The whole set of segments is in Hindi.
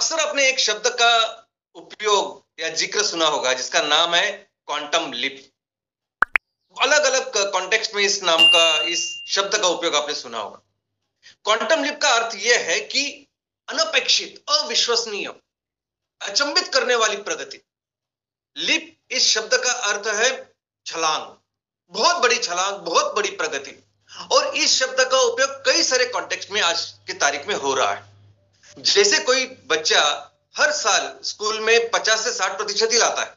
अक्सर आपने एक शब्द का उपयोग या जिक्र सुना होगा जिसका नाम है क्वांटम लीप। अलग अलग कॉन्टेक्स्ट में इस शब्द का उपयोग आपने सुना होगा। क्वांटम लीप का अर्थ यह है कि अनपेक्षित, अविश्वसनीय, अचंभित करने वाली प्रगति। लीप इस शब्द का अर्थ है छलांग, बहुत बड़ी छलांग, बहुत बड़ी प्रगति। और इस शब्द का उपयोग कई सारे कॉन्टेक्स्ट में आज की तारीख में हो रहा है। जैसे कोई बच्चा हर साल स्कूल में 50 से 60% ही लाता है,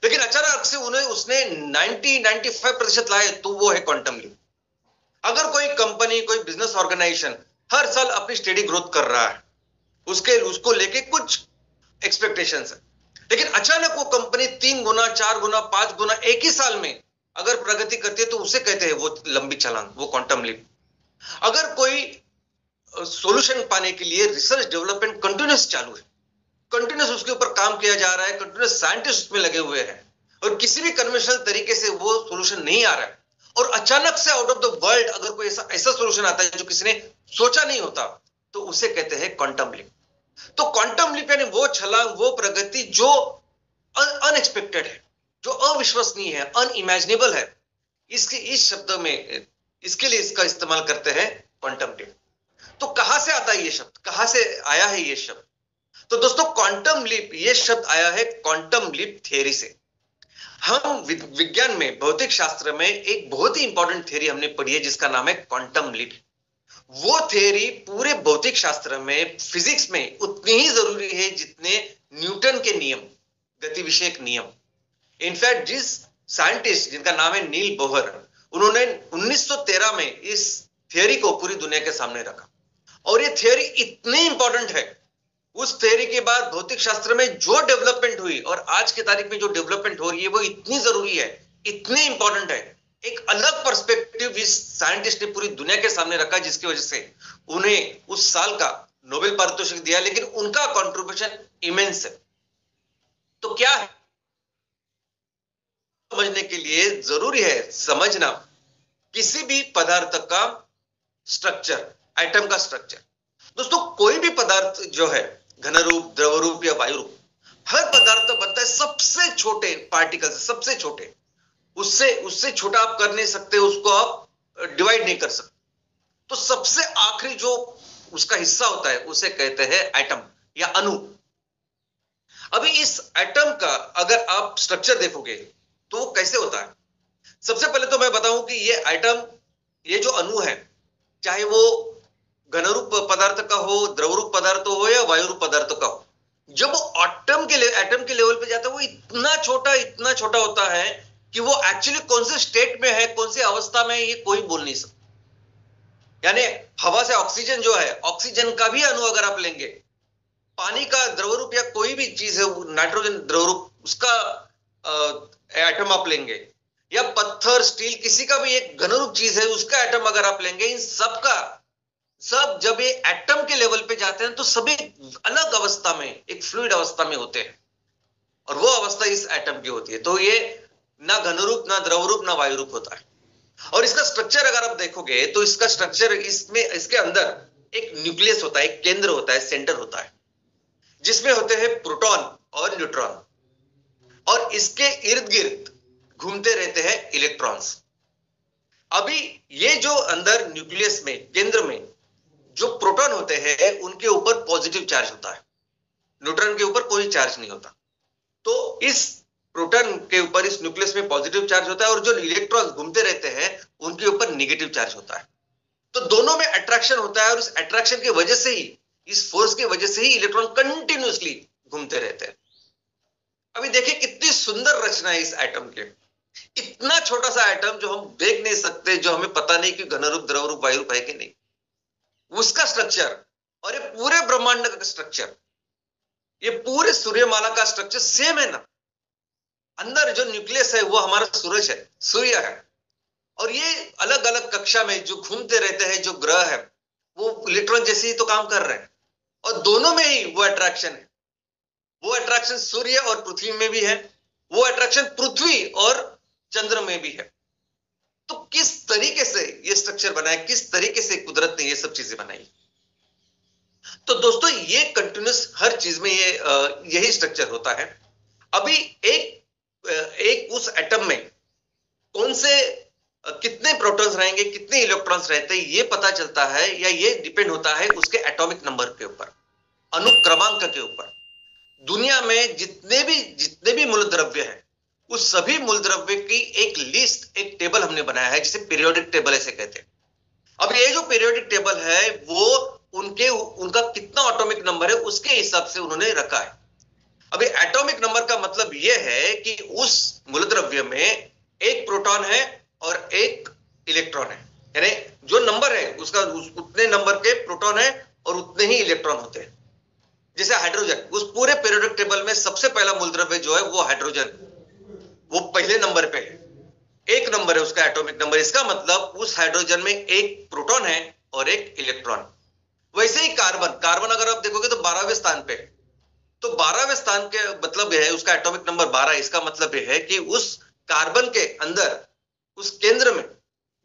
लेकिन अचानक से उसने 90-95% लाए, तो वो है क्वांटम लीप। अगर कोई कंपनी, कोई बिजनेस ऑर्गेनाइजेशन हर साल अपनी स्टेडी ग्रोथ कर रहा है, उसको लेके कुछ एक्सपेक्टेशंस है, लेकिन अचानक वो कंपनी 3 गुना, 4 गुना, 5 गुना एक ही साल में अगर प्रगति करती है, तो उसे कहते हैं वो लंबी छलांग, वो क्वांटम लीप। अगर कोई सॉल्यूशन पाने के लिए रिसर्च डेवलपमेंट कंटिन्यूस चालू है, कंटिन्यूस उसके ऊपर काम किया जा रहा है, कंटिन्यूस साइंटिस्ट उसमें लगे हुए हैं, और किसी भी कन्वेंशनल तरीके से वो सॉल्यूशन नहीं आ रहा है, और अचानक से आउट ऑफ द वर्ल्ड अगर कोई ऐसा सॉल्यूशन आता है जो किसी ने सोचा नहीं होता, तो उसे कहते हैं क्वांटम लीप। तो क्वांटम लीप यानी वो छलांग, वो प्रगति जो अनएक्सपेक्टेड है, जो अविश्वसनीय है, अनइमेजिनेबल है। इस शब्द में इसके लिए इसका इस्तेमाल करते हैं क्वांटम लीप। तो कहां से आता है ये शब्द, कहां से आया है ये शब्द? तो दोस्तों, क्वांटम लीप ये शब्द आया है क्वांटम लीप थ्योरी से। हम विज्ञान में, भौतिक शास्त्र में एक बहुत ही इंपॉर्टेंट थ्योरी हमने पढ़ी है जिसका नाम है क्वांटम लीप। वो थ्योरी पूरे भौतिक शास्त्र में, फिजिक्स में उतनी ही जरूरी है जितने न्यूटन के नियम, गति विषयक नियम। इनफैक्ट जिस साइंटिस्ट जिनका नाम है नील बोहर, उन्होंने 1913 में इस थ्योरी को पूरी दुनिया के सामने रखा। और ये थ्योरी इतनी इंपॉर्टेंट है, उस थ्योरी के बाद भौतिक शास्त्र में जो डेवलपमेंट हुई और आज की तारीख में जो डेवलपमेंट हो रही है, वो इतनी जरूरी है, इतनी इंपॉर्टेंट है। एक अलग पर्सपेक्टिव इस साइंटिस्ट ने पूरी दुनिया के सामने रखा, जिसकी वजह से उन्हें उस साल का नोबेल पारितोषिक दिया, लेकिन उनका कंट्रीब्यूशन इमेंस है। तो क्या है, समझने के लिए जरूरी है समझना किसी भी पदार्थ का स्ट्रक्चर, एटम का स्ट्रक्चर। दोस्तों, कोई भी पदार्थ जो है, घन रूप, द्रव रूप या वायु रूप, हर पदार्थ बनता है सबसे छोटे पार्टिकल से, सबसे छोटे। उससे छोटा आप कर नहीं सकते, उसको आप डिवाइड नहीं कर सकते। तो सबसे आखिरी जो उसका हिस्सा होता है उसे कहते हैं एटम या अणु। अभी इस एटम का अगर आप स्ट्रक्चर देखोगे तो वो कैसे होता है। सबसे पहले तो मैं बताऊं कि ये एटम, ये जो अणु है, चाहे वो घन रूप पदार्थ का हो, द्रव रूप पदार्थ हो या वायु रूप पदार्थ का हो, जब वो एटम के लेवल पे जाता है, वो इतना छोटा होता है कि वो एक्चुअली कौन से स्टेट में है, कौन सी अवस्था में है, ये कोई बोल नहीं सकता। यानी हवा से ऑक्सीजन जो है, ऑक्सीजन का भी अणु अगर आप लेंगे, पानी का द्रव रूप या कोई भी चीज है, नाइट्रोजन द्रव रूप, उसका एटम आप लेंगे, या पत्थर, स्टील, किसी का भी एक घन रूप चीज है, उसका एटम अगर आप लेंगे, इन सब जब ये एटम के लेवल पे जाते हैं तो सभी अलग अवस्था में, एक फ्लूइड अवस्था में होते हैं, और वो अवस्था इस एटम की होती है। तो ये ना घन रूप, ना द्रव रूप, ना वायु रूप होता है। और इसका स्ट्रक्चर अगर आप देखोगे तो इसका स्ट्रक्चर, इसके अंदर एक न्यूक्लियस होता है, एक केंद्र होता है, सेंटर होता है, जिसमें होते हैं प्रोटॉन और न्यूट्रॉन, और इसके इर्द गिर्द घूमते रहते हैं इलेक्ट्रॉन्स। अभी ये जो अंदर न्यूक्लियस में, केंद्र में जो प्रोटॉन होते हैं, उनके ऊपर पॉजिटिव चार्ज होता है, न्यूट्रॉन के ऊपर कोई चार्ज नहीं होता। तो इस प्रोटॉन के ऊपर, इस न्यूक्लियस में पॉजिटिव चार्ज होता है, और जो इलेक्ट्रॉन्स घूमते रहते हैं उनके ऊपर नेगेटिव चार्ज होता है। तो दोनों में अट्रैक्शन होता है, और इस अट्रैक्शन की वजह से ही, इस फोर्स की वजह से ही इलेक्ट्रॉन कंटिन्यूअसली घूमते रहते हैं। अभी देखिए कितनी सुंदर रचना है इस एटम के। इतना छोटा सा एटम जो हम देख नहीं सकते, जो हमें पता नहीं कि घन रूप, द्रव रूप, वायु रूप है कि नहीं, उसका स्ट्रक्चर, और ये पूरे ब्रह्मांड का स्ट्रक्चर, ये पूरे सूर्यमाला का स्ट्रक्चर सेम है ना। अंदर जो न्यूक्लियस है वो हमारा सूरज है, सूर्य है, और ये अलग अलग कक्षा में जो घूमते रहते हैं, जो ग्रह है, वो इलेक्ट्रॉन जैसे ही तो काम कर रहे हैं, और दोनों में ही वो अट्रैक्शन है। वो अट्रैक्शन सूर्य और पृथ्वी में भी है, वो अट्रैक्शन पृथ्वी और चंद्र में भी है। तो किस तरीके से ये स्ट्रक्चर बना है, किस तरीके से कुदरत ने ये सब चीजें बनाई। तो दोस्तों ये कंटिन्यूस हर चीज में ये यही स्ट्रक्चर होता है। अभी एक उस एटम में कौन से कितने प्रोटॉन्स रहेंगे, कितने इलेक्ट्रॉन्स रहते हैं, ये पता चलता है या ये डिपेंड होता है उसके एटॉमिक नंबर के ऊपर, अनुक्रमांक के ऊपर। दुनिया में जितने भी मूल द्रव्य है, उस सभी मूल द्रव्य की एक लिस्ट, एक टेबल हमने बनाया है, जिसे पीरियोडिक टेबल ऐसे कहते हैं। अब ये जो पीरियोडिक टेबल है वो उनका कितना एटॉमिक नंबर है उसके हिसाब से उन्होंने रखा है। अभी एटॉमिक नंबर का मतलब यह है कि उस मूलद्रव्य में एक प्रोटॉन है और एक इलेक्ट्रॉन है, यानी जो नंबर है उसका उतने नंबर के प्रोटॉन है और उतने ही इलेक्ट्रॉन होते हैं। जैसे हाइड्रोजन, उस पूरे पीरियोडिक टेबल में सबसे पहला मूलद्रव्य जो है वो हाइड्रोजन, वो पहले नंबर पे है, एक नंबर है उसका एटॉमिक नंबर। इसका मतलब उस हाइड्रोजन में एक प्रोटॉन है और एक इलेक्ट्रॉन। वैसे ही कार्बन अगर आप देखोगे तो 12वें स्थान पे है। तो 12वें स्थान के मतलब यह है उसका एटॉमिक नंबर 12। इसका मतलब यह है कि उस कार्बन के अंदर, उस केंद्र में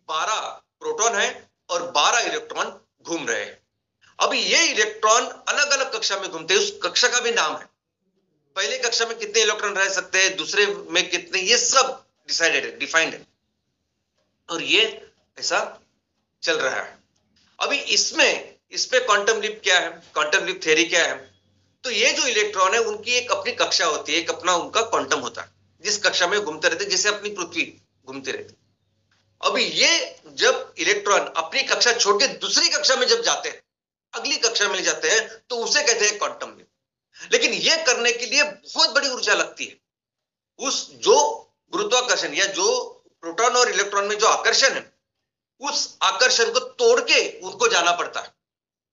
12 प्रोटॉन है और 12 इलेक्ट्रॉन घूम रहे हैं। अब ये इलेक्ट्रॉन अलग अलग कक्षा में घूमते हैं, उस कक्षा का भी नाम है। पहले कक्षा में कितने इलेक्ट्रॉन रह सकते हैं, दूसरे में कितने, ये सब डिसाइडेड है, डिफाइंड है, और ये ऐसा चल रहा है। अभी इसमें क्वांटम लीप क्या है, क्वांटम लीप थ्योरी क्या है? तो ये जो इलेक्ट्रॉन है उनकी एक अपनी कक्षा होती है, एक अपना उनका क्वांटम होता है, जिस कक्षा में घूमते रहते, जैसे अपनी पृथ्वी घूमती रहती। अभी ये जब इलेक्ट्रॉन अपनी कक्षा छोड़ के दूसरी कक्षा में जब जाते हैं, अगली कक्षा में ले जाते हैं, तो उसे कहते हैं क्वांटम लीप। लेकिन ये करने के लिए बहुत बड़ी ऊर्जा लगती है। उस जो गुरुत्वाकर्षण या जो प्रोटॉन और इलेक्ट्रॉन में जो आकर्षण है, उस आकर्षण को तोड़ के उनको जाना पड़ता है।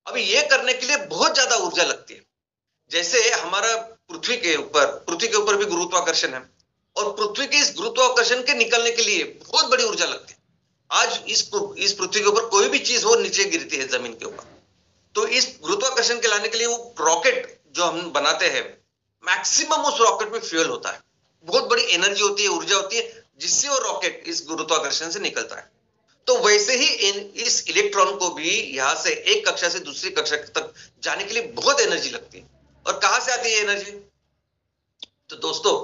अभी ये करने के लिए बहुत ज्यादा ऊर्जा लगती है। जैसे हमारा पृथ्वी के ऊपर भी गुरुत्वाकर्षण है, और पृथ्वी के इस गुरुत्वाकर्षण के निकलने के लिए बहुत बड़ी ऊर्जा लगती है। आज इस पृथ्वी के ऊपर कोई भी चीज हो नीचे गिरती है जमीन के ऊपर, तो इस गुरुत्वाकर्षण के लाने के लिए वो रॉकेट जो हम बनाते हैं, मैक्सिमम उस रॉकेट में फ्यूल होता है, बहुत बड़ी एनर्जी होती है, ऊर्जा होती है, जिससे वो रॉकेट इस गुरुत्वाकर्षण से निकलता है। तो वैसे ही इस इलेक्ट्रॉन को भी यहां से एक कक्षा से दूसरी कक्षा तक जाने के लिए बहुत एनर्जी लगती है। और कहां से आती है एनर्जी? तो दोस्तों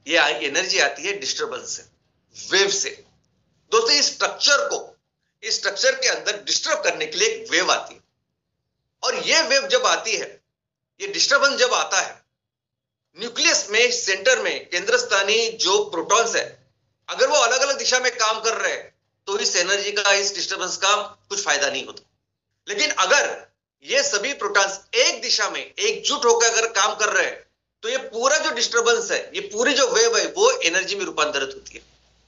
ये एनर्जी आती है डिस्टर्बेंस से, वेव से। दोस्तों इस स्ट्रक्चर के अंदर डिस्टर्ब करने के लिए एक वेव आती है, और ये वेव जब आती है, ये डिस्टर्बेंस जब आता है, न्यूक्लियस में, सेंटर में, केंद्र स्थानीय जो प्रोटॉन्स है, अगर वो अलग अलग दिशा में काम कर रहे हैं, तो इस एनर्जी का, इस डिस्टर्बेंस का कुछ फायदा नहीं होता। लेकिन अगर ये सभी प्रोटॉन्स एक दिशा में एकजुट होकर अगर काम कर रहे हैं, तो ये पूरा जो डिस्टर्बेंस है, ये पूरी जो वेव है, वो एनर्जी में रूपांतरित होती है,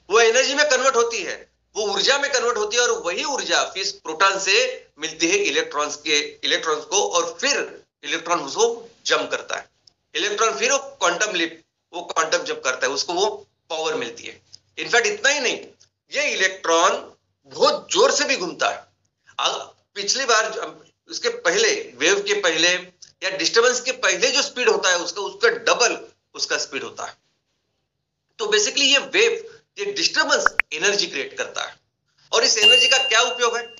वो एनर्जी में कन्वर्ट होती है, वो ऊर्जा में कन्वर्ट होती है, और वही ऊर्जा फिर प्रोटॉन से मिलती है इलेक्ट्रॉन्स को, और फिर इलेक्ट्रॉन उसको जंप करता है। इलेक्ट्रॉन फिर वो क्वांटम जंप करता है, उसको वो पावर मिलती है। इनफैक्ट इतना ही नहीं, ये इलेक्ट्रॉन बहुत जोर से भी घूमता है। पिछली बार उसके पहले, वेव के पहले या डिस्टर्बेंस के पहले जो स्पीड होता है उसका डबल उसका स्पीड होता है। तो बेसिकली ये वेव, ये डिस्टर्बेंस एनर्जी क्रिएट करता है। और इस एनर्जी का क्या उपयोग है?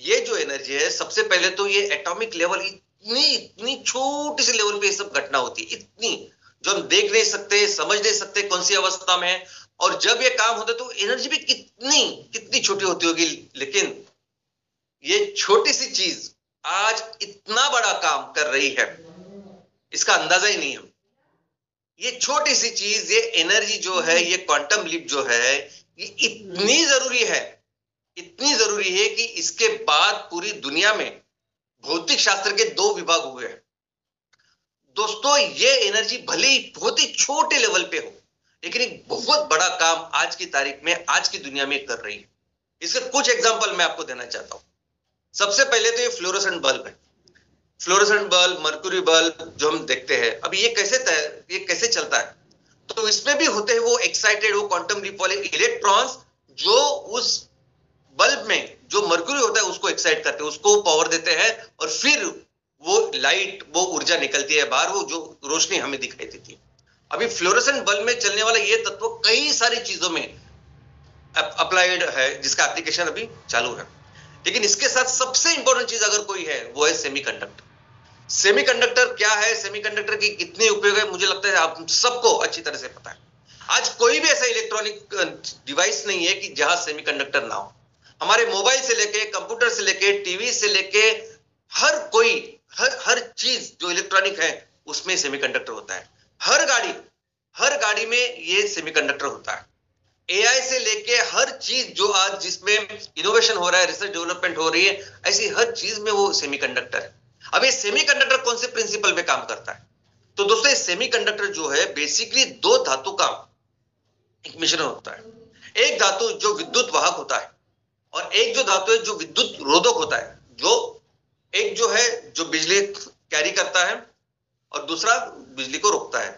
ये जो एनर्जी है, सबसे पहले तो ये एटॉमिक लेवल, इतनी छोटी सी लेवल पे ये सब घटना होती है, इतनी, जो हम देख नहीं सकते, समझ नहीं सकते कौन सी अवस्था में है। और जब ये काम होता है तो एनर्जी भी कितनी छोटी होती होगी। लेकिन ये छोटी सी चीज आज इतना बड़ा काम कर रही है, इसका अंदाजा ही नहीं है। ये छोटी सी चीज, ये एनर्जी जो है, ये क्वांटम लीप जो है, ये इतनी जरूरी है कि इसके बाद पूरी दुनिया में भौतिक शास्त्र के 2 विभाग हुए हैं। दोस्तों ये एनर्जी भले ही बहुत ही छोटे लेवल पे हो, लेकिन एक बहुत बड़ा काम आज की तारीख में, आज की दुनिया में कर रही है। इसके कुछ एग्जांपल मैं आपको देना चाहता हूं। सबसे पहले तो ये फ्लोरोसेंट बल्ब है। फ्लोरोसेंट बल्ब, मर्क्यूरी बल्ब जो हम देखते हैं, अभी ये कैसे चलता है? तो इसमें भी होते हैं वो एक्साइटेड, वो क्वांटम लीप वाले इलेक्ट्रॉन्स, जो उस बल्ब में जो मर्क्यूरी होता है उसको एक्साइट करते हैं, उसको पावर देते हैं, और फिर वो लाइट, वो ऊर्जा निकलती है बाहर, वो जो रोशनी हमें दिखाई देती है। अभी फ्लोरोसेंट बल्ब में चलने वाला ये तत्व कई सारी चीजों में अप्लाइड है, जिसका एप्लीकेशन अभी चालू है। लेकिन इसके साथ सबसे इंपॉर्टेंट चीज अगर कोई है, वो है सेमीकंडक्टर। सेमीकंडक्टर क्या है, सेमीकंडक्टर की कितने उपयोग है, मुझे लगता है आप सबको अच्छी तरह से पता है। आज कोई भी ऐसा इलेक्ट्रॉनिक डिवाइस नहीं है कि जहां सेमीकंडक्टर ना हो। हमारे मोबाइल से लेके, कंप्यूटर से लेके, टीवी से लेके, हर कोई, हर चीज जो इलेक्ट्रॉनिक है उसमें सेमीकंडक्टर होता है। हर गाड़ी में ये सेमीकंडक्टर होता है। एआई से लेके हर चीज जो आज जिसमें इनोवेशन हो रहा है, रिसर्च डेवलपमेंट हो रही है, ऐसी हर चीज में वो सेमीकंडक्टर है। अब ये सेमीकंडक्टर कौन से प्रिंसिपल पे काम करता है? तो दोस्तों ये सेमीकंडक्टर जो है बेसिकली दो धातु का एक मिश्रण होता है। एक धातु जो विद्युत वाहक होता है और एक जो धातु है जो विद्युत रोधक होता है। जो एक जो है जो बिजली कैरी करता है और दूसरा बिजली को रोकता है।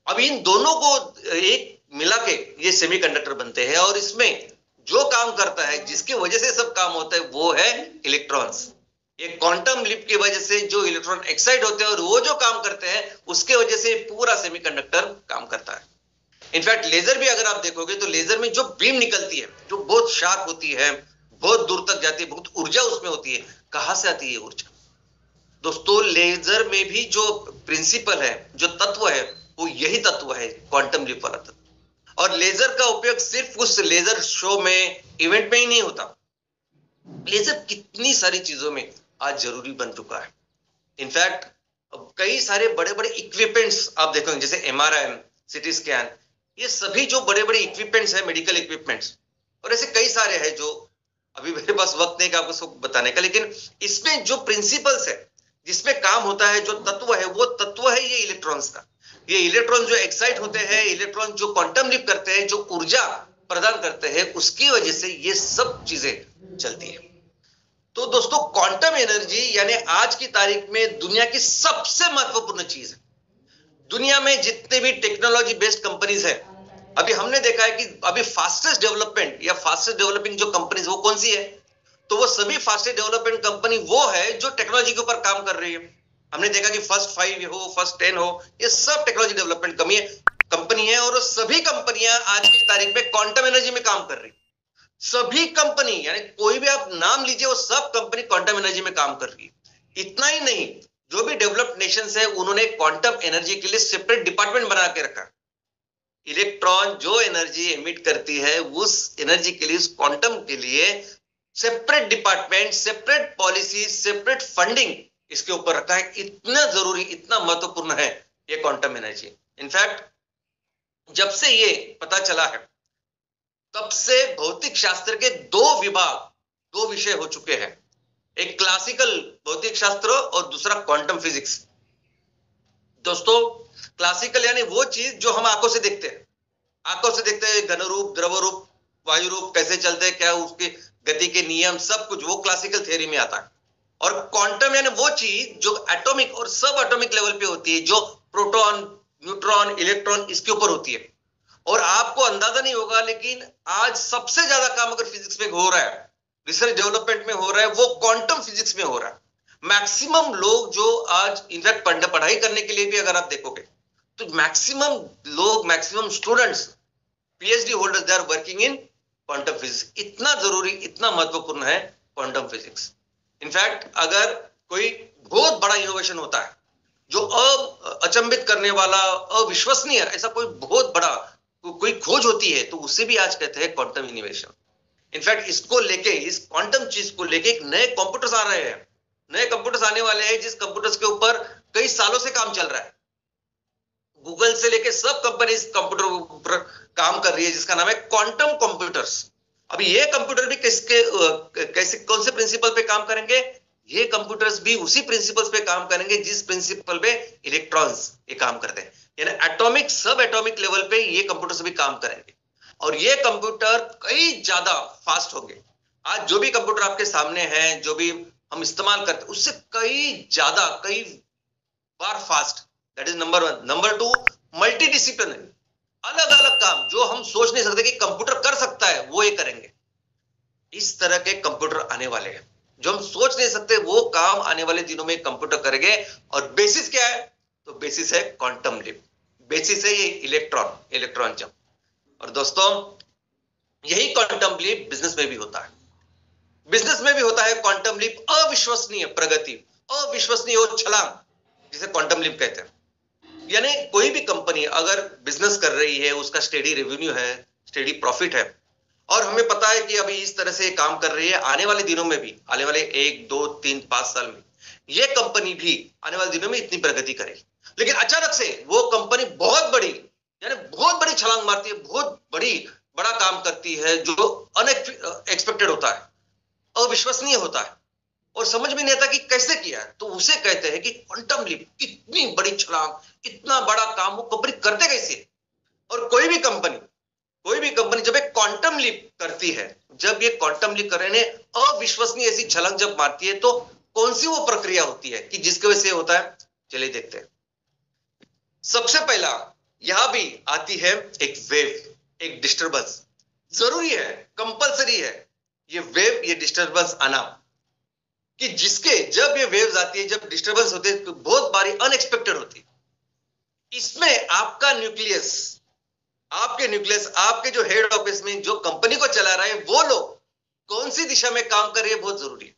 अब इन दोनों को एक मिला के ये सेमीकंडक्टर बनते हैं और इसमें जो काम करता है, जिसकी वजह से सब काम होता है, वो है इलेक्ट्रॉन्स। ये क्वांटम लीप की वजह से जो इलेक्ट्रॉन एक्साइट होते हैं और वो जो काम करते हैं, उसके वजह से पूरा सेमीकंडक्टर काम करता है। इनफैक्ट लेजर भी अगर आप देखोगे तो लेजर में जो बीम निकलती है, जो बहुत शार्प होती है, बहुत दूर तक जाती है, बहुत ऊर्जा उसमें होती है। कहां से आती है ऊर्जा? दोस्तों लेजर में भी जो प्रिंसिपल है, जो तत्व है, वो यही तत्व है, क्वांटम लीप वाला तत्व। और लेजर का उपयोग सिर्फ उस लेजर शो में, इवेंट में ही नहीं होता। लेजर कितनी सारी चीजों में आज जरूरी बन चुका है। इनफैक्ट कई सारे बड़े बड़े इक्विपमेंट्स आप देखोगे, जैसे एमआरआई, सीटी स्कैन, ये सभी जो बड़े बड़े इक्विपमेंट्स हैं, मेडिकल इक्विपमेंट्स, और ऐसे कई सारे हैं जो अभी मेरे पास वक्त नहीं कि आपको सब बताने का, लेकिन इसमें जो प्रिंसिपल्स है, जिसमें काम होता है, जो तत्व है, वो तत्व है ये इलेक्ट्रॉन्स का। ये इलेक्ट्रॉन जो एक्साइट होते हैं, इलेक्ट्रॉन जो क्वांटम लीप करते हैं, जो ऊर्जा प्रदान करते हैं, उसकी वजह से ये सब चीजें चलती है। तो दोस्तों क्वांटम एनर्जी यानी आज की तारीख में दुनिया की सबसे महत्वपूर्ण चीज है। दुनिया में जितने भी टेक्नोलॉजी बेस्ड कंपनीज है, अभी हमने देखा है कि अभी फास्टेस्ट डेवलपमेंट या फास्टेस्ट डेवलपिंग जो कंपनीज, वो कौन सी है? तो वो सभी फास्टेस्ट डेवलपमेंट कंपनी वो है जो टेक्नोलॉजी के ऊपर काम कर रही है। हमने देखा कि फर्स्ट 5 हो, फर्स्ट 10 हो, ये सब टेक्नोलॉजी डेवलपमेंट कंपनी है और सभी कंपनियां आज की तारीख में क्वांटम एनर्जी में काम कर रही है। सभी कंपनी, यानी कोई भी आप नाम लीजिए, वो सब कंपनी क्वांटम एनर्जी में काम कर रही है। इतना ही नहीं, जो भी डेवलप्ड नेशंस है, उन्होंने क्वांटम एनर्जी के लिए सेपरेट डिपार्टमेंट बना के रखा। इलेक्ट्रॉन जो एनर्जी एमिट करती है, उस एनर्जी के लिए, उस क्वांटम के लिए separate department, separate policy, separate funding इसके ऊपर रखा है। इतना जरूरी, इतना महत्वपूर्ण है ये क्वांटम एनर्जी। इनफैक्ट जब से ये पता चला है, तब से भौतिक शास्त्र के दो विषय हो चुके हैं। एक क्लासिकल भौतिक शास्त्र और दूसरा क्वांटम फिजिक्स। दोस्तों क्लासिकल यानी वो चीज जो हम आंखों से देखते हैं, घन रूप, द्रव रूप, वायु रूप कैसे चलते हैं, क्या उसकी गति के नियम, सब कुछ वो क्लासिकल थियरी में आता है। और क्वांटम यानी वो चीज जो एटॉमिक और सब एटॉमिक लेवल पे होती है, जो प्रोटॉन, न्यूट्रॉन, इलेक्ट्रॉन इसके ऊपर होती है। और आपको अंदाजा नहीं होगा, लेकिन आज सबसे ज्यादा काम अगर फिजिक्स में हो रहा है, रिसर्च डेवलपमेंट में हो रहा है, वो क्वांटम फिजिक्स में हो रहा है। मैक्सिमम लोग जो आज इनफैक्ट पढ़ाई करने के लिए भी अगर आप देखोगे तो मैक्सिमम लोग, maximum students, PhD holders, they are working in quantum physics. इतना जरूरी, इतना महत्वपूर्ण है क्वांटम फिजिक्स। इनफैक्ट अगर कोई बहुत बड़ा इनोवेशन होता है जो अचंभित करने वाला, अविश्वसनीय, ऐसा कोई बहुत बड़ा कोई खोज होती है, तो उसे भी आज कहते हैं क्वांटम इनोवेशन। इनफैक्ट इसको लेके, इस क्वांटम चीज को लेके एक नए कंप्यूटर्स आ रहे हैं, नए कंप्यूटर्स आने वाले हैं, जिस कंप्यूटर्स के ऊपर कई सालों से काम चल रहा है। गूगल से लेके सब कंपनी इस कंप्यूटर ऊपर काम कर रही है, जिसका नाम है क्वांटम कंप्यूटर्स। अभी ये कंप्यूटर भी कैसे, कौन से प्रिंसिपल पे काम करेंगे? ये कंप्यूटर्स भी उसी प्रिंसिपल्स पे काम करेंगे जिस प्रिंसिपल पे इलेक्ट्रॉन्स ये काम करते हैं, यानी एटॉमिक, सब एटॉमिक लेवल पे ये कंप्यूटर्स भी काम करेंगे। और ये कंप्यूटर कई ज्यादा फास्ट होंगे। आज जो भी कंप्यूटर आपके सामने हैं, जो भी हम इस्तेमाल करते हैं, उससे कई बार fast. That is number 1। Number 2, multidisciplinary, अलग अलग काम जो हम सोच नहीं सकते कि कंप्यूटर कर सकता है, वो ये करेंगे। इस तरह के कंप्यूटर आने वाले हैं, जो हम सोच नहीं सकते, वो काम आने वाले दिनों में कंप्यूटर करेंगे। और बेसिस क्या है? तो बेसिस है क्वांटम लीप, बेसिस है ये इलेक्ट्रॉन जंप। और दोस्तों यही क्वांटम लीप बिजनेस में भी होता है। बिजनेस में भी होता है क्वांटम लीप, अविश्वसनीय प्रगति। अविश्वसनीय वो छलांग जिसे क्वांटम लीप कहते हैं। यानी कोई भी कंपनी अगर बिजनेस कर रही है, उसका स्टेडी रेवेन्यू है, स्टेडी प्रॉफिट है, और हमें पता है कि अभी इस तरह से काम कर रही है, आने वाले दिनों में भी, आने वाले 1 2 3 5 साल में ये कंपनी भी आने वाले दिनों में इतनी प्रगति करेगी। लेकिन अचानक से वो कंपनी बहुत बड़ी, यानी बहुत बड़ी छलांग मारती है, बहुत बड़ा काम करती है जो अनएक्सपेक्टेड होता है, अविश्वसनीय होता है, और समझ में नहीं आता कि कैसे किया है। तो उसे कहते हैं कि क्वांटम लीप, इतनी बड़ी छलांग, इतना बड़ा काम वो कंपनी करते कैसे। और कोई भी कंपनी जब एक क्वांटम लीप करती है, जब ये क्वांटम लीप करने अविश्वसनीय ऐसी छलांग जब मारती है, तो कौन सी वो प्रक्रिया होती है कि जिसकी वजह से होता है, चलिए देखते हैं। सबसे पहला यहां भी आती है एक वेव, एक डिस्टर्बेंस। जरूरी है, कंपलसरी है ये वेव, ये डिस्टर्बेंस आना, कि जिसके जब ये वेव्स आती है, जब डिस्टर्बेंस होते हैं, तो बहुत बारी अनएक्सपेक्टेड होती है। इसमें आपका न्यूक्लियस, आपके जो हेड ऑफिस में जो कंपनी को चला रहा है, वो लोग कौन सी दिशा में काम कर रहे हैं, बहुत जरूरी है।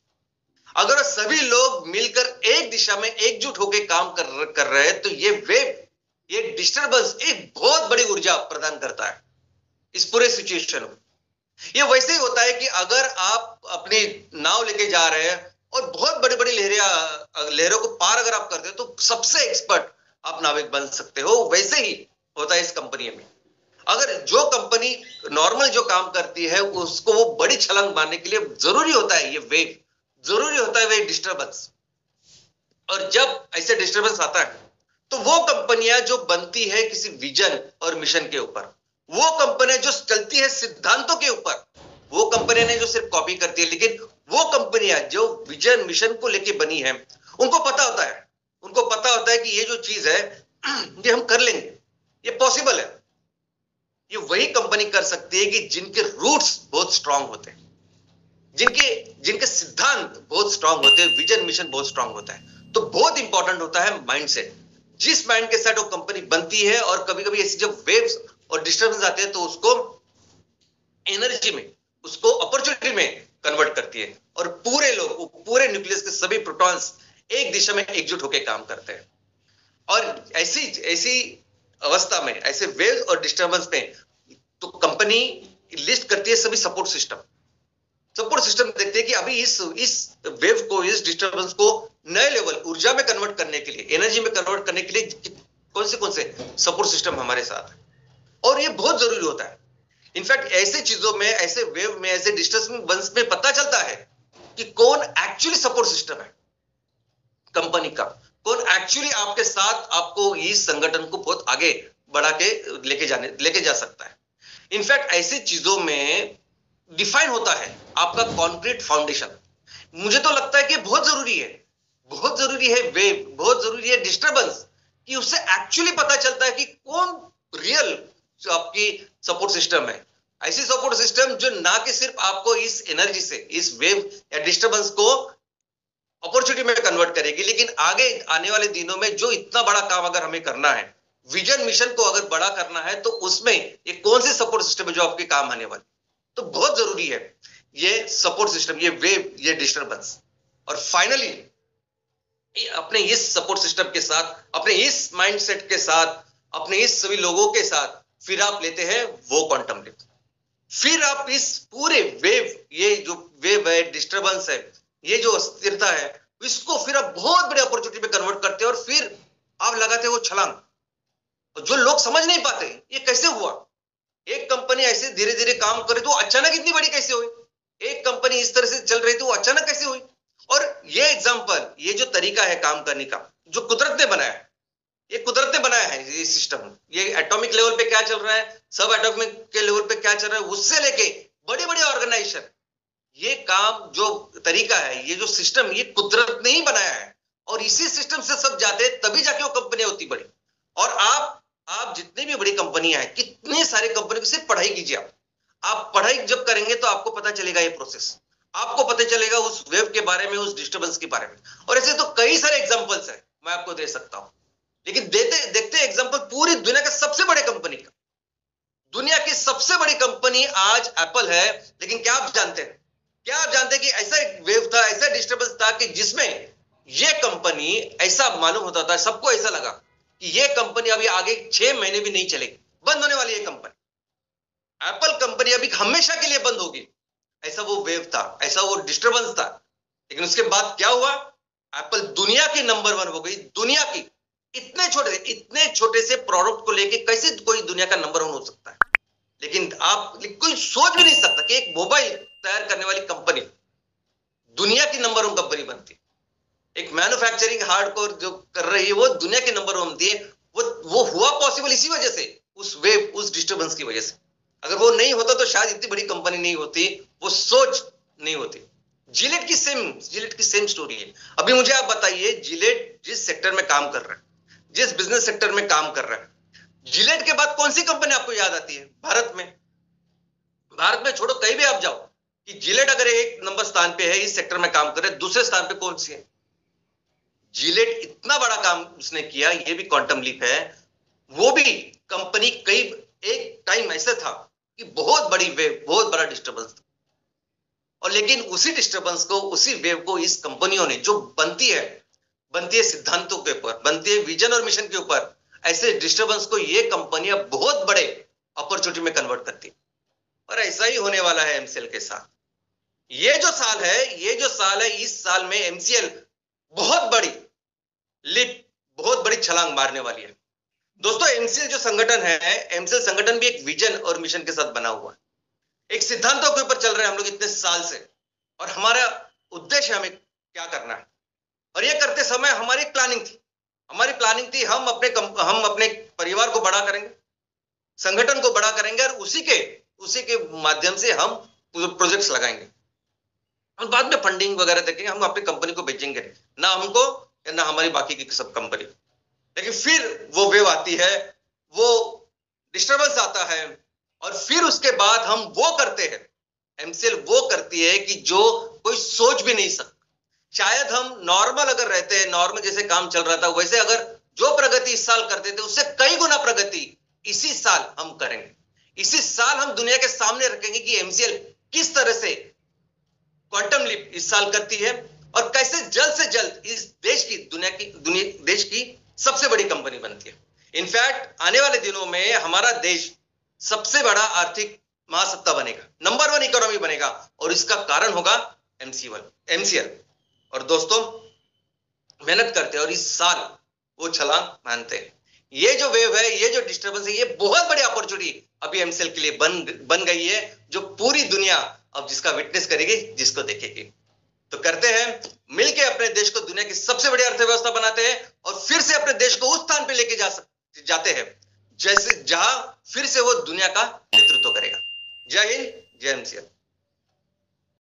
अगर सभी लोग मिलकर एक दिशा में एकजुट होकर काम कर रहे हैं, तो ये वेव, ये डिस्टर्बेंस एक बहुत बड़ी ऊर्जा प्रदान करता है इस पूरे सिचुएशन में। ये वैसे ही होता है कि अगर आप अपनी नाव लेके जा रहे हैं और बहुत बड़ी बड़ी लहरों को पार अगर आप करते हो, तो सबसे एक्सपर्ट आप नाविक बन सकते हो। वैसे ही होता है इस कंपनी में। अगर जो कंपनी नॉर्मल जो काम करती है, उसको वो बड़ी छलांग मारने के लिए जरूरी होता है ये वेव, जरूरी होता है वे डिस्टर्बेंस। और जब ऐसे डिस्टर्बेंस आता है, तो वो कंपनियां जो बनती है किसी विजन और मिशन के ऊपर, वो कंपनियां जो चलती है सिद्धांतों के ऊपर, वो कंपनियां नहीं जो सिर्फ कॉपी करती है, लेकिन वो कंपनियां जो विजन मिशन को लेके बनी है, उनको पता होता है कि ये जो चीज है ये हम कर लेंगे, ये पॉसिबल है। ये वही कंपनी कर सकती है कि जिनके रूट्स बहुत स्ट्रांग होते हैं, जिनके सिद्धांत बहुत स्ट्रांग होते हैं, विजन मिशन बहुत स्ट्रांग होता है। तो बहुत इंपॉर्टेंट होता है माइंडसेट, जिस माइंड के साथ वो कंपनी बनती है। और कभी कभी ऐसी जब वेव्स और डिस्टर्बेंस आते हैं, तो उसको एनर्जी में, उसको अपॉर्चुनिटी में कन्वर्ट करती है, और पूरे न्यूक्लियस के सभी प्रोटॉन्स एक दिशा में एकजुट होकर काम करते हैं। और ऐसी अवस्था में, ऐसे वेव्स और डिस्टर्बेंस में, तो कंपनी लिस्ट करती है सभी सपोर्ट सिस्टम देखते हैं कि अभी इस वेव को, इस डिस्टर्बेंस को नए लेवल ऊर्जा में कन्वर्ट करने के लिए, एनर्जी में कन्वर्ट करने के लिए कौन से सपोर्ट सिस्टम हमारे साथ है। और ये बहुत जरूरी होता है। इनफैक्ट ऐसे चीजों में, ऐसे वेव में, ऐसे डिस्टर्बेंस में पता चलता है कि कौन एक्चुअली सपोर्ट सिस्टम है कंपनी का, कौन एक्चुअली आपके साथ आपको इस संगठन को बहुत आगे बढ़ा के लेके जा सकता है। इनफैक्ट ऐसी चीजों में डिफाइन होता है आपका कॉन्क्रीट फाउंडेशन। मुझे तो लगता है कि बहुत जरूरी है वेव, बहुत जरूरी है डिस्टर्बेंस, कि उससे एक्चुअली पता चलता है कि कौन रियल जो आपकी सपोर्ट सिस्टम है। ऐसी सपोर्ट सिस्टम जो ना कि सिर्फ आपको इस एनर्जी से, इस वेव या डिस्टर्बेंस को अपॉर्चुनिटी में कन्वर्ट करेगी, लेकिन आगे आने वाले दिनों में जो इतना बड़ा काम अगर हमें करना है, विजन मिशन को अगर बड़ा करना है, तो उसमें ये कौन सी सपोर्ट सिस्टम है जो आपके काम आने वाली। तो बहुत जरूरी है ये सपोर्ट सिस्टम, ये वेव, ये डिस्टर्बेंस। और फाइनली अपने इस सपोर्ट सिस्टम के साथ, अपने इस माइंडसेट के साथ, अपने इस सभी लोगों के साथ, फिर आप लेते हैं वो क्वांटम लीप। फिर आप इस पूरे वेव, ये जो वेव है, डिस्टर्बेंस है, ये जो अस्थिरता है, इसको फिर आप बहुत बड़ी अपॉर्चुनिटी में कन्वर्ट करते हैं, और फिर आप लगाते हो छलांग। जो लोग समझ नहीं पाते ये कैसे हुआ, एक कंपनी ऐसे धीरे धीरे काम करे तो अचानक इतनी बड़ी कैसे हुई, एक कंपनी इस तरह से चल रही थी वो अचानक कैसे हुई। और ये एग्जांपल, ये जो तरीका है काम करने का, जो कुदरत ने बनाया है, ये कुदरत ने बनाया है ये सिस्टम। ये एटॉमिक लेवल पे क्या चल रहा है, सब एटॉमिक के लेवल पे क्या चल रहा है, उससे लेके बड़े बड़े ऑर्गेनाइजेशन, ये काम जो तरीका है, ये जो सिस्टम, ये कुदरत ने ही बनाया है। और इसी सिस्टम से सब जाते हैं, तभी जाके वो कंपनियां होती बड़ी। और आप जितनी भी बड़ी कंपनियां हैं, कितने सारे कंपनी की सिर्फ पढ़ाई कीजिए। आप पढ़ाई जब करेंगे तो आपको पता चलेगा ये प्रोसेस, आपको पता चलेगा उस वेव के बारे में, उस डिस्टर्बेंस के बारे में। और ऐसे तो कई सारे एग्जांपल्स हैं, मैं आपको दे सकता हूं। लेकिन देखते एग्जांपल पूरी दुनिया के सबसे बड़े कंपनी का। दुनिया की सबसे बड़ी कंपनी आज एप्पल है, लेकिन क्या आप जानते हैं कि ऐसा एक वेव था, ऐसा डिस्टर्बेंस था कि जिसमें ये कंपनी, ऐसा मालूम होता था, सबको ऐसा लगा कि ये कंपनी अभी आगे 6 महीने भी नहीं चलेगी, बंद होने वाली है कंपनी, एप्पल कंपनी अभी हमेशा के लिए बंद होगी। ऐसा वो वेव था, ऐसा वो डिस्टर्बेंस था। लेकिन उसके बाद क्या हुआ? एप्पल दुनिया की नंबर 1 हो गई, दुनिया की। इतने छोटे से प्रोडक्ट को लेके कैसे कोई दुनिया का नंबर 1 हो सकता है? लेकिन कोई सोच भी नहीं सकता कि एक मोबाइल तैयार करने वाली कंपनी दुनिया की नंबर 1 कंपनी बनती है। एक मैन्युफैक्चरिंग हार्डकोर जो कर रही है वो दुनिया की नंबर 1 बनती है। वो हुआ पॉसिबल इसी वजह से, उस वेव, उस डिस्टर्बेंस की वजह से। अगर वो नहीं होता तो शायद इतनी बड़ी कंपनी नहीं होती, वो सोच नहीं होती। जिलेट की सेम स्टोरी है। अभी मुझे आप बताइए, जिलेट जिस सेक्टर में काम कर रहा है, जिस बिजनेस सेक्टर में काम कर रहा है, जिलेट के बाद कौन सी कंपनी आपको याद आती है भारत में? भारत में छोड़ो, कहीं भी आप जाओ कि जिलेट अगर एक नंबर स्थान पे है, इस सेक्टर में काम कर रहे, दूसरे स्थान पे कौन सी है? जिलेट इतना बड़ा काम उसने किया, ये भी क्वांटम लीप है। वो भी कंपनी कई, एक टाइम ऐसा था कि बहुत बड़ी वेव, बहुत बड़ा डिस्टर्बेंस था, और लेकिन उसी डिस्टर्बेंस को, उसी वेव को इस कंपनियों ने, जो बनती है सिद्धांतों के ऊपर, बनती है विजन और मिशन के ऊपर, ऐसे डिस्टर्बेंस को ये कंपनियां बहुत बड़े अपॉर्चुनिटी में कन्वर्ट करती है। और ऐसा ही होने वाला है एमसीएल के साथ। ये जो साल है, इस साल में एमसीएल बहुत बड़ी लिप, बहुत बड़ी छलांग मारने वाली है। दोस्तों, एमसीएल जो संगठन है, एमसीएल संगठन भी एक विजन और मिशन के साथ बना हुआ है। एक सिद्धांतों के ऊपर चल रहे हैं हम लोग इतने साल से, और हमारा उद्देश्य हमें क्या करना है। और ये करते समय हमारी प्लानिंग थी, हम अपने परिवार को बड़ा करेंगे, संगठन को बड़ा करेंगे, और उसी के माध्यम से हम प्रोजेक्ट्स लगाएंगे, और बाद में फंडिंग वगैरह देखेंगे। हम अपनी कंपनी को बेचेंगे ना, हमको ना हमारी बाकी की सब कंपनी। लेकिन फिर वो वेव आती है, वो डिस्टर्बेंस आता है, और फिर उसके बाद हम वो करते हैं, एमसीएल वो करती है कि जो कोई सोच भी नहीं सकता। शायद हम नॉर्मल अगर रहते हैं, नॉर्मल जैसे काम चल रहा था, वैसे अगर जो प्रगति इस साल करते थे, उससे कई गुना प्रगति इसी साल हम करेंगे। इसी साल हम दुनिया के सामने रखेंगे कि एमसीएल किस तरह से क्वांटम लीप इस साल करती है, और कैसे जल्द से जल्द इस देश की सबसे बड़ी कंपनी बनती है। इनफैक्ट आने वाले दिनों में हमारा देश सबसे बड़ा आर्थिक महासत्ता बनेगा, नंबर 1 इकोनॉमी बनेगा, और इसका कारण होगा एमसीएल। और दोस्तों, मेहनत करते हैं, और इस साल वो छलांग मानते हैं। ये जो वेव है, ये जो डिस्टर्बेंस है, ये बहुत बड़ी अपॉर्चुनिटी अभी एमसीएल के लिए बन गई है, जो पूरी दुनिया अब जिसका विटनेस करेगी, जिसको देखेगी। तो करते हैं मिलके, अपने देश को दुनिया की सबसे बड़ी अर्थव्यवस्था बनाते हैं, और फिर से अपने देश को उस स्थान पे लेके जाते हैं जहां फिर से वो दुनिया का नेतृत्व करेगा। जय हिंद, जय एमसीएल।